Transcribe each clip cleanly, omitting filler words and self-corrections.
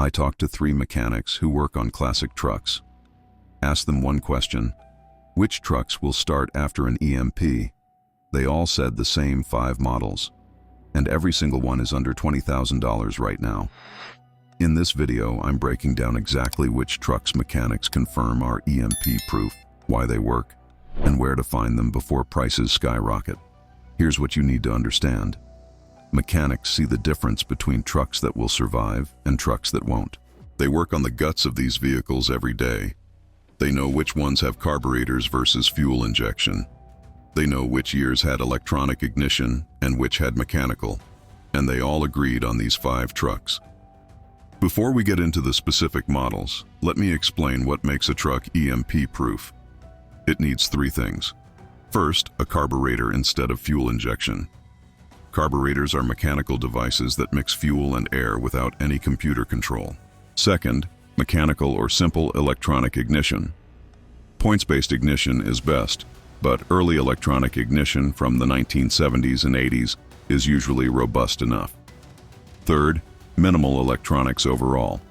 I talked to 3 mechanics who work on classic trucks. Asked them one question: which trucks will start after an EMP? They all said the same 5 models, and every single one is under $20,000 right now. In this video, I'm breaking down exactly which trucks mechanics confirm are EMP-proof, why they work, and where to find them before prices skyrocket. Here's what you need to understand. Mechanics see the difference between trucks that will survive and trucks that won't. They work on the guts of these vehicles every day. They know which ones have carburetors versus fuel injection. They know which years had electronic ignition and which had mechanical, and they all agreed on these 5 trucks. Before we get into the specific models, let me explain what makes a truck EMP-proof. It needs 3 things. First, a carburetor instead of fuel injection. Carburetors are mechanical devices that mix fuel and air without any computer control. Second, mechanical or simple electronic ignition. Points-based ignition is best, but early electronic ignition from the 1970s and 80s is usually robust enough. Third, minimal electronics overall.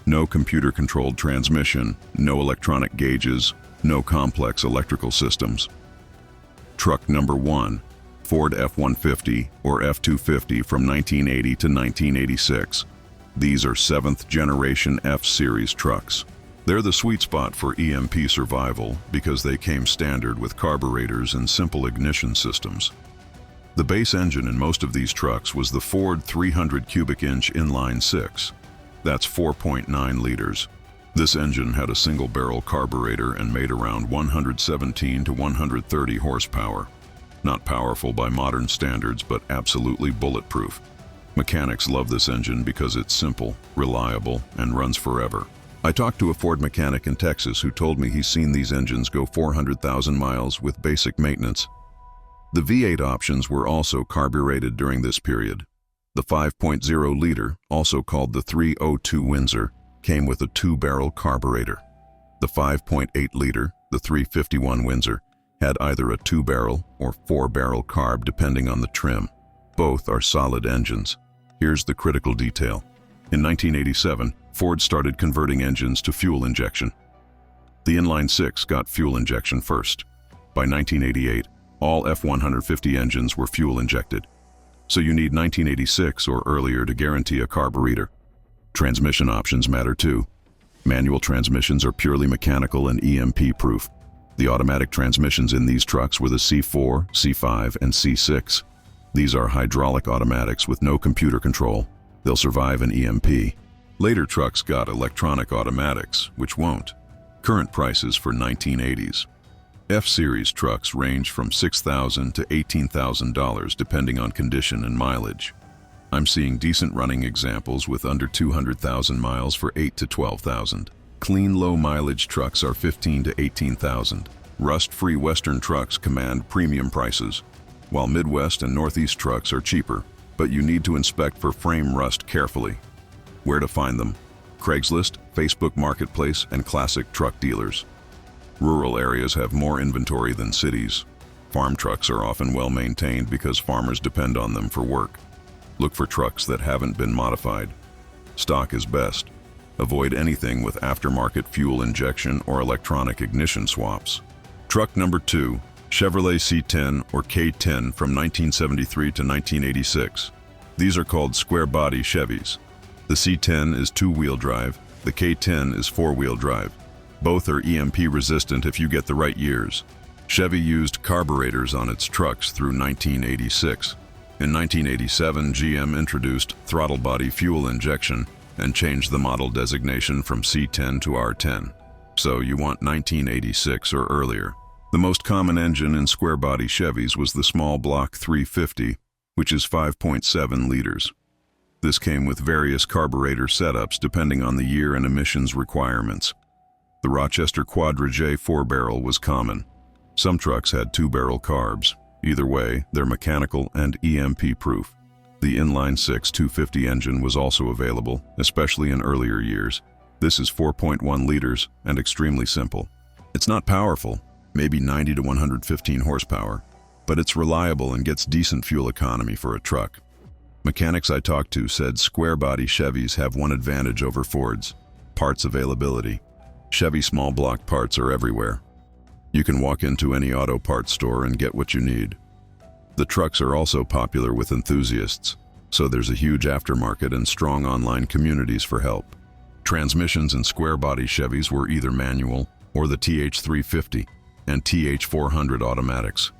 No computer-controlled transmission, no electronic gauges, no complex electrical systems. Truck number 1, Ford F-150 or F-250 from 1980 to 1986. These are 7th generation F-Series trucks. They're the sweet spot for EMP survival because they came standard with carburetors and simple ignition systems. The base engine in most of these trucks was the Ford 300 cubic inch inline 6. That's 4.9 liters. This engine had a single barrel carburetor and made around 117 to 130 horsepower. Not powerful by modern standards, but absolutely bulletproof. Mechanics love this engine because it's simple, reliable, and runs forever. I talked to a Ford mechanic in Texas who told me he's seen these engines go 400,000 miles with basic maintenance. The V8 options were also carbureted during this period. The 5.0 liter, also called the 302 Windsor, came with a 2-barrel carburetor. The 5.8 liter, the 351 Windsor, had either a 2-barrel or 4-barrel carb depending on the trim. Both are solid engines. Here's the critical detail. In 1987, Ford started converting engines to fuel injection. The inline 6 got fuel injection first. By 1988, all F-150 engines were fuel injected. So you need 1986 or earlier to guarantee a carburetor. Transmission options matter too. Manual transmissions are purely mechanical and EMP-proof. The automatic transmissions in these trucks were the C4, C5, and C6. These are hydraulic automatics with no computer control. They'll survive an EMP. Later trucks got electronic automatics, which won't. Current prices for 1980s. F-Series trucks range from $6,000 to $18,000 depending on condition and mileage. I'm seeing decent running examples with under 200,000 miles for $8,000 to $12,000. Clean low-mileage trucks are $15,000 to $18,000. Rust-free Western trucks command premium prices, while Midwest and Northeast trucks are cheaper, but you need to inspect for frame rust carefully. Where to find them? Craigslist, Facebook Marketplace, and classic truck dealers. Rural areas have more inventory than cities. Farm trucks are often well maintained because farmers depend on them for work. Look for trucks that haven't been modified. Stock is best. Avoid anything with aftermarket fuel injection or electronic ignition swaps. Truck number 2, Chevrolet C10 or K10 from 1973 to 1986. These are called square-body Chevys. The C10 is 2-wheel drive, the K10 is 4-wheel drive. Both are EMP resistant if you get the right years. Chevy used carburetors on its trucks through 1986. In 1987, GM introduced throttle body fuel injection and changed the model designation from C10 to R10. So you want 1986 or earlier. The most common engine in square-body Chevys was the small block 350, which is 5.7 liters. This came with various carburetor setups depending on the year and emissions requirements. The Rochester Quadra J 4-barrel was common. Some trucks had 2-barrel carbs. Either way, they're mechanical and EMP-proof. The inline 6 250 engine was also available, especially in earlier years. This is 4.1 liters and extremely simple. It's not powerful, maybe 90 to 115 horsepower, but it's reliable and gets decent fuel economy for a truck. Mechanics I talked to said square-body Chevys have one advantage over Fords: parts availability. Chevy small block parts are everywhere. You can walk into any auto parts store and get what you need. The trucks are also popular with enthusiasts, so there's a huge aftermarket and strong online communities for help. Transmissions in square-body Chevys were either manual or the TH350 and TH400 automatics.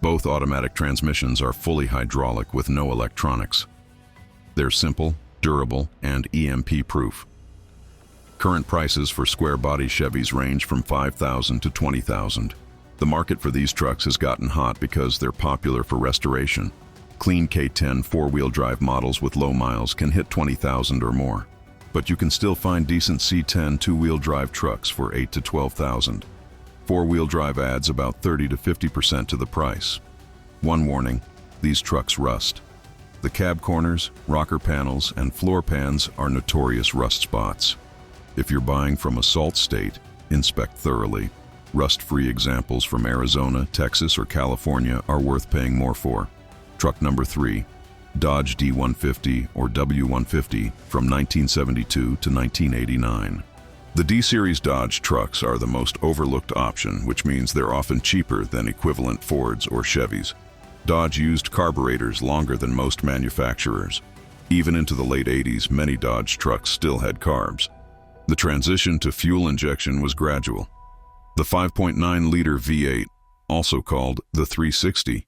Both automatic transmissions are fully hydraulic with no electronics. They're simple, durable, and EMP-proof. Current prices for square-body Chevys range from $5,000 to $20,000. The market for these trucks has gotten hot because they're popular for restoration. Clean K10 four-wheel drive models with low miles can hit $20,000 or more. But you can still find decent C10 two-wheel drive trucks for $8,000 to $12,000. Four-wheel drive adds about 30 to 50% to the price. One warning: these trucks rust. The cab corners, rocker panels, and floor pans are notorious rust spots. If you're buying from a salt state, inspect thoroughly. Rust-free examples from Arizona, Texas, or California are worth paying more for. Truck number 3, Dodge D150 or W150 from 1972 to 1989. The D-Series Dodge trucks are the most overlooked option, which means they're often cheaper than equivalent Fords or Chevys. Dodge used carburetors longer than most manufacturers. Even into the late 80s, many Dodge trucks still had carbs. The transition to fuel injection was gradual. The 5.9-liter V8, also called the 360,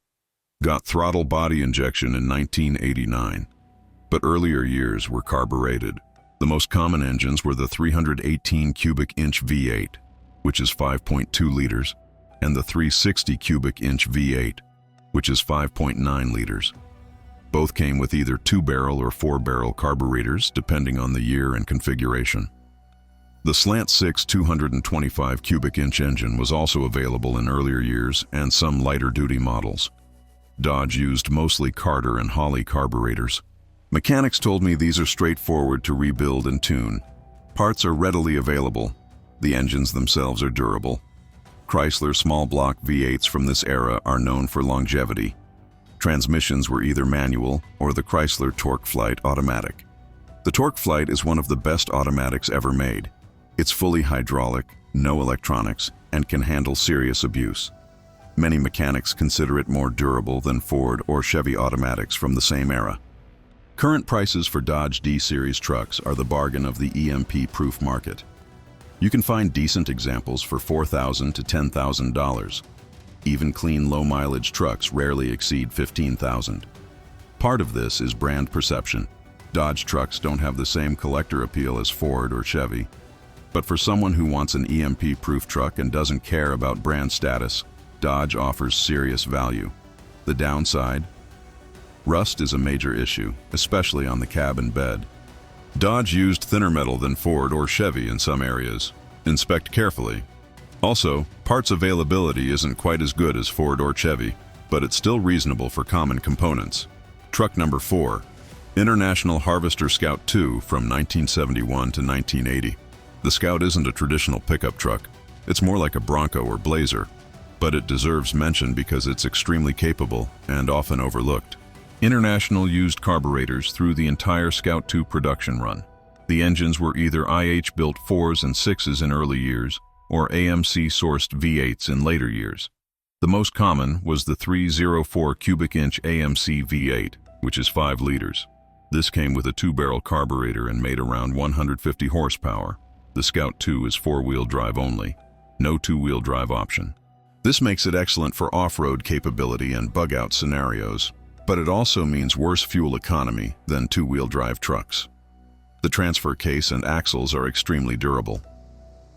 got throttle body injection in 1989, but earlier years were carbureted. The most common engines were the 318 cubic inch V8, which is 5.2 liters, and the 360 cubic inch V8, which is 5.9 liters. Both came with either 2-barrel or 4-barrel carburetors, depending on the year and configuration. The Slant 6 225 cubic inch engine was also available in earlier years and some lighter-duty models. Dodge used mostly Carter and Holley carburetors. Mechanics told me these are straightforward to rebuild and tune. Parts are readily available. The engines themselves are durable. Chrysler small block V8s from this era are known for longevity. Transmissions were either manual or the Chrysler TorqueFlite automatic. The TorqueFlite is one of the best automatics ever made. It's fully hydraulic, no electronics, and can handle serious abuse. Many mechanics consider it more durable than Ford or Chevy automatics from the same era. Current prices for Dodge D-Series trucks are the bargain of the EMP-Proof market. You can find decent examples for $4,000 to $10,000. Even clean low-mileage trucks rarely exceed $15,000. Part of this is brand perception. Dodge trucks don't have the same collector appeal as Ford or Chevy. But for someone who wants an EMP-Proof truck and doesn't care about brand status, Dodge offers serious value. The downside? Rust is a major issue, especially on the cab and bed. Dodge used thinner metal than Ford or Chevy in some areas. Inspect carefully. Also, parts availability isn't quite as good as Ford or Chevy, but it's still reasonable for common components. Truck number 4, International Harvester Scout II from 1971 to 1980. The Scout isn't a traditional pickup truck. It's more like a Bronco or Blazer, but it deserves mention because it's extremely capable and often overlooked. International used carburetors through the entire Scout II production run. The engines were either IH-built 4s and 6s in early years, or AMC-sourced V8s in later years. The most common was the 304 cubic inch AMC V8, which is 5 liters. This came with a 2-barrel carburetor and made around 150 horsepower. The Scout II is 4-wheel drive only, no 2-wheel drive option. This makes it excellent for off-road capability and bug-out scenarios, but it also means worse fuel economy than 2-wheel drive trucks. The transfer case and axles are extremely durable.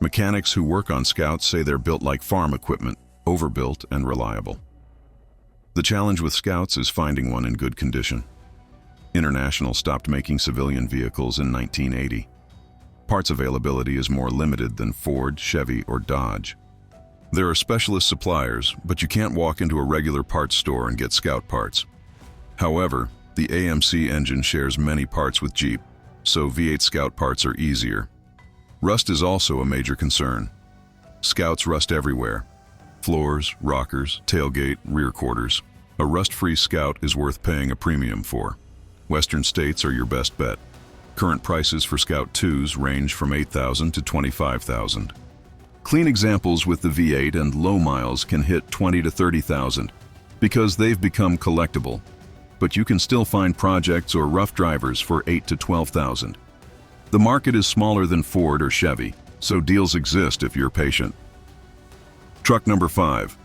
Mechanics who work on Scouts say they're built like farm equipment, overbuilt and reliable. The challenge with Scouts is finding one in good condition. International stopped making civilian vehicles in 1980. Parts availability is more limited than Ford, Chevy, or Dodge. There are specialist suppliers, but you can't walk into a regular parts store and get Scout parts. However, the AMC engine shares many parts with Jeep, so V8 Scout parts are easier. Rust is also a major concern. Scouts rust everywhere: floors, rockers, tailgate, rear quarters. A rust-free Scout is worth paying a premium for. Western states are your best bet. Current prices for Scout 2s range from $8,000 to $25,000. Clean examples with the V8 and low miles can hit $20,000 to $30,000 because they've become collectible, but you can still find projects or rough drivers for $8,000 to $12,000. The market is smaller than Ford or Chevy, so deals exist if you're patient. Truck number 5.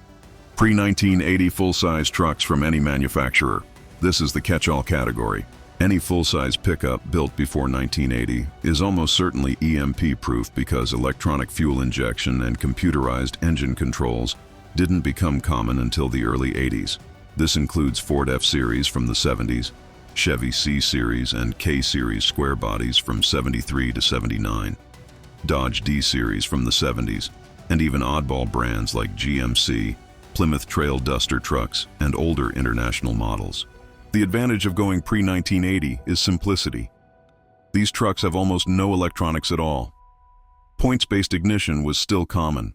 Pre-1980 full-size trucks from any manufacturer. This is the catch-all category. Any full-size pickup built before 1980 is almost certainly EMP-proof because electronic fuel injection and computerized engine controls didn't become common until the early 80s. This includes Ford F-Series from the 70s, Chevy C-Series and K-Series square bodies from 73 to 79, Dodge D-Series from the 70s, and even oddball brands like GMC, Plymouth Trail Duster trucks, and older international models. The advantage of going pre-1980 is simplicity. These trucks have almost no electronics at all. Points-based ignition was still common.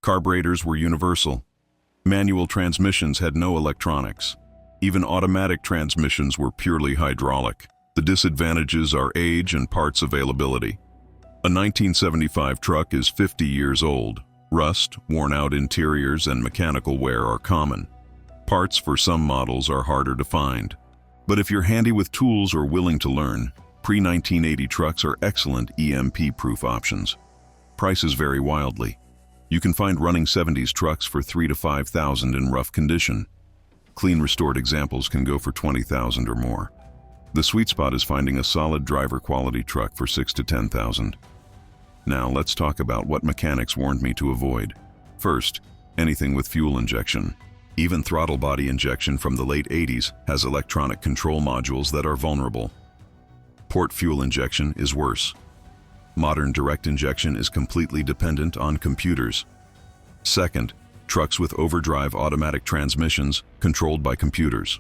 Carburetors were universal. Manual transmissions had no electronics. Even automatic transmissions were purely hydraulic. The disadvantages are age and parts availability. A 1975 truck is 50 years old. Rust, worn-out interiors, and mechanical wear are common. Parts for some models are harder to find. But if you're handy with tools or willing to learn, pre-1980 trucks are excellent EMP-proof options. Prices vary wildly. You can find running 70s trucks for $3,000 to $5,000 in rough condition. Clean restored examples can go for $20,000 or more. The sweet spot is finding a solid driver quality truck for $6,000 to $10,000. Now let's talk about what mechanics warned me to avoid. First, anything with fuel injection. Even throttle body injection from the late 80s has electronic control modules that are vulnerable. Port fuel injection is worse. Modern direct injection is completely dependent on computers. Second, trucks with overdrive automatic transmissions controlled by computers.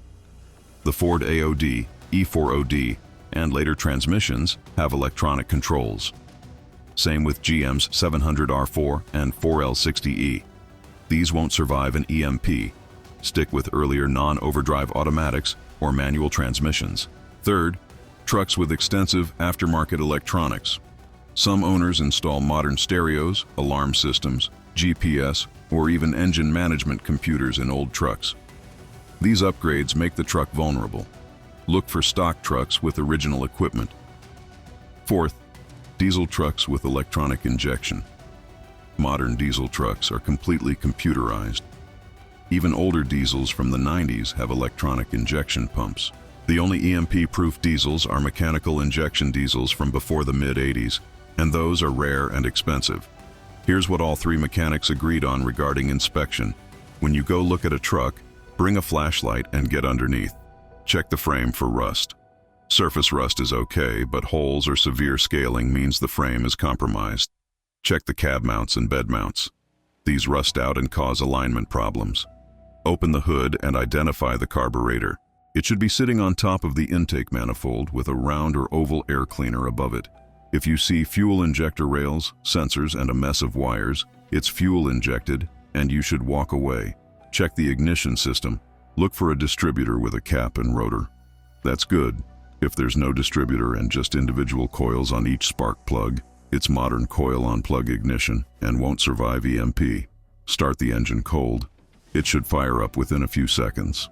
The Ford AOD, E4OD, and later transmissions have electronic controls. Same with GM's 700R4 and 4L60E. These won't survive an EMP. Stick with earlier non-overdrive automatics or manual transmissions. Third, trucks with extensive aftermarket electronics. Some owners install modern stereos, alarm systems, GPS, or even engine management computers in old trucks. These upgrades make the truck vulnerable. Look for stock trucks with original equipment. Fourth, diesel trucks with electronic injection. Modern diesel trucks are completely computerized. Even older diesels from the 90s have electronic injection pumps. The only EMP-proof diesels are mechanical injection diesels from before the mid-80s, and those are rare and expensive. Here's what all three mechanics agreed on regarding inspection. When you go look at a truck, bring a flashlight and get underneath. Check the frame for rust. Surface rust is okay, but holes or severe scaling means the frame is compromised. Check the cab mounts and bed mounts. These rust out and cause alignment problems. Open the hood and identify the carburetor. It should be sitting on top of the intake manifold with a round or oval air cleaner above it. If you see fuel injector rails, sensors, and a mess of wires, it's fuel injected, and you should walk away. Check the ignition system. Look for a distributor with a cap and rotor. That's good. If there's no distributor and just individual coils on each spark plug, it's modern coil-on-plug ignition and won't survive EMP. Start the engine cold. It should fire up within a few seconds.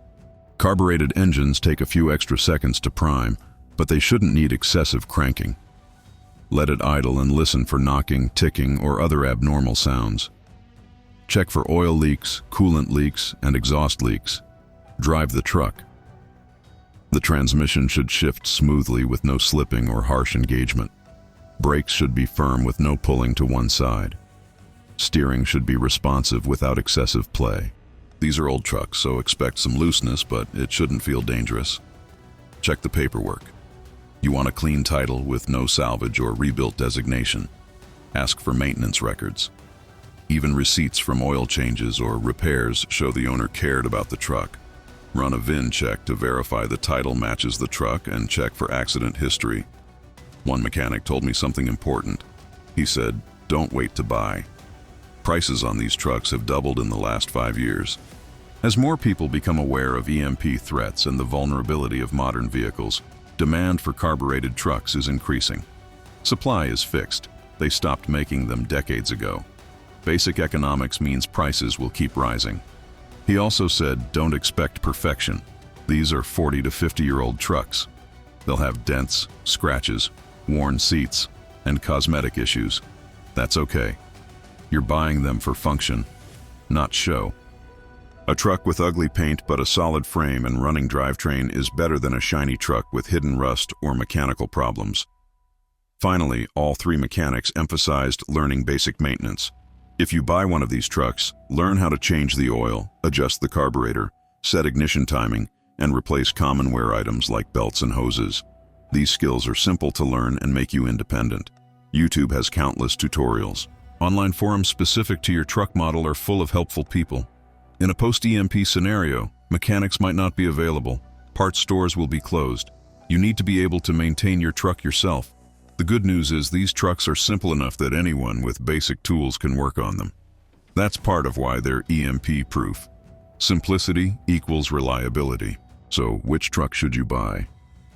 Carbureted engines take a few extra seconds to prime, but they shouldn't need excessive cranking. Let it idle and listen for knocking, ticking, or other abnormal sounds. Check for oil leaks, coolant leaks, and exhaust leaks. Drive the truck. The transmission should shift smoothly with no slipping or harsh engagement. Brakes should be firm with no pulling to one side. Steering should be responsive without excessive play. These are old trucks, so expect some looseness, but it shouldn't feel dangerous. Check the paperwork. You want a clean title with no salvage or rebuilt designation. Ask for maintenance records. Even receipts from oil changes or repairs show the owner cared about the truck. Run a VIN check to verify the title matches the truck and check for accident history. One mechanic told me something important. He said, "Don't wait to buy." Prices on these trucks have doubled in the last 5 years. As more people become aware of EMP threats and the vulnerability of modern vehicles, Demand for carbureted trucks is increasing. Supply is fixed. They stopped making them decades ago. Basic economics means prices will keep rising. He also said, don't expect perfection. These are 40 to 50-year-old trucks. They'll have dents, scratches, worn seats, and cosmetic issues. That's okay. You're buying them for function, not show. A truck with ugly paint but a solid frame and running drivetrain is better than a shiny truck with hidden rust or mechanical problems. Finally, all three mechanics emphasized learning basic maintenance. If you buy one of these trucks, learn how to change the oil, adjust the carburetor, set ignition timing, and replace common wear items like belts and hoses. These skills are simple to learn and make you independent. YouTube has countless tutorials. Online forums specific to your truck model are full of helpful people. In a post-EMP scenario, mechanics might not be available. Parts stores will be closed. You need to be able to maintain your truck yourself. The good news is these trucks are simple enough that anyone with basic tools can work on them. That's part of why they're EMP-proof. Simplicity equals reliability. So, which truck should you buy?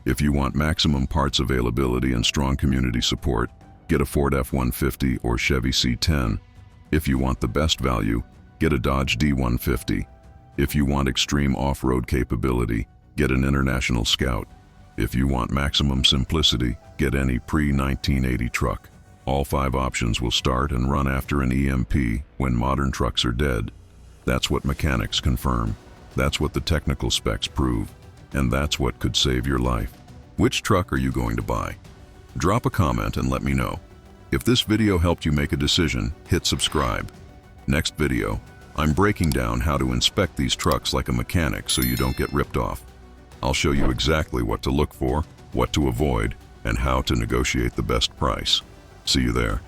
If you want maximum parts availability and strong community support, get a Ford F-150 or Chevy C10. If you want the best value, get a Dodge D-150. If you want extreme off-road capability, get an International Scout. If you want maximum simplicity, get any pre-1980 truck. All 5 options will start and run after an EMP when modern trucks are dead. That's what mechanics confirm. That's what the technical specs prove. And that's what could save your life. Which truck are you going to buy? Drop a comment and let me know. If this video helped you make a decision, hit subscribe. Next video, I'm breaking down how to inspect these trucks like a mechanic so you don't get ripped off. I'll show you exactly what to look for, what to avoid, and how to negotiate the best price. See you there.